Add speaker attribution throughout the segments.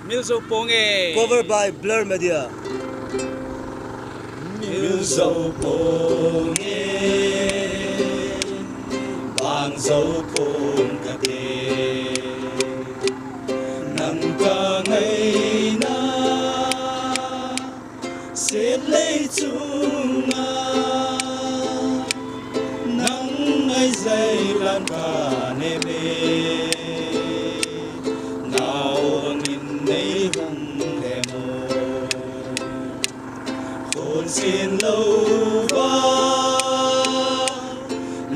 Speaker 1: Milzo Ponge.
Speaker 2: Cover by Blur Media.
Speaker 3: Milzo Ponge, Bang Zo Pong Kate, Nang Ka Ngay Na, Sẽ Lấy Chunga, Nang Ngay Dây Lan Ka Nê Mê. Xin lâu ba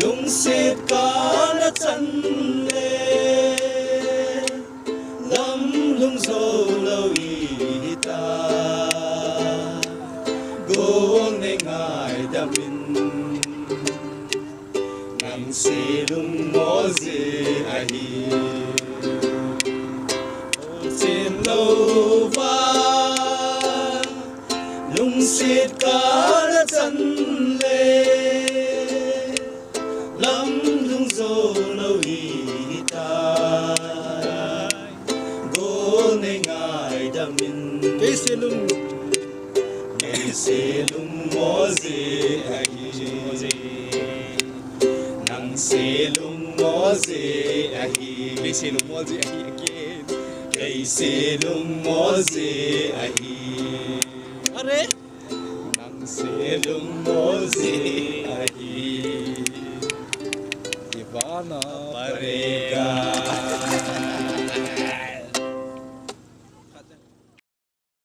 Speaker 3: lung xịt cả đã chân lê lắm lung dâu lâu y ta gông nê ngài đã mình ngang xì lung mô dì ai xin lâu ba lung xịt cả đã chân lê lắm lung dâu lâu y ta gô nê ngài đã mình
Speaker 2: Cây
Speaker 3: xê lung mô dê ai nang xê lung mô dê ai
Speaker 1: Cây xê lung mô dê ai again.
Speaker 3: cây xê lung mô dê ai
Speaker 1: Are?
Speaker 3: nang xê lung mô dê ai
Speaker 1: Ivana
Speaker 3: Parega